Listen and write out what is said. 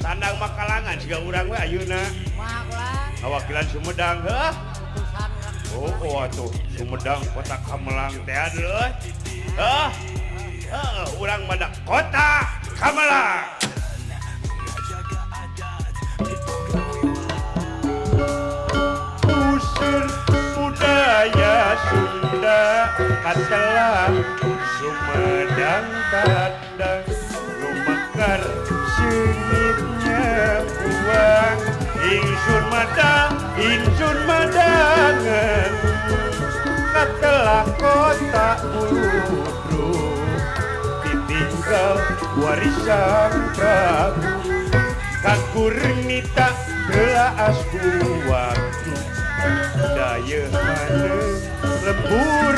Tandang Makalangan jika urang we ayeuna awakilan Sumedang heuh. Oh atuh Sumedang kota Kamelang teh aduh. Heuh. Urang badak kota Kamelang. Usir budaya Sunda katelah Sumedang tandang lumekar sengitnya uang insun madangan katelah kota Uludru ditinggal warisan Prabu kakurnita gelas waktu daya mana lembur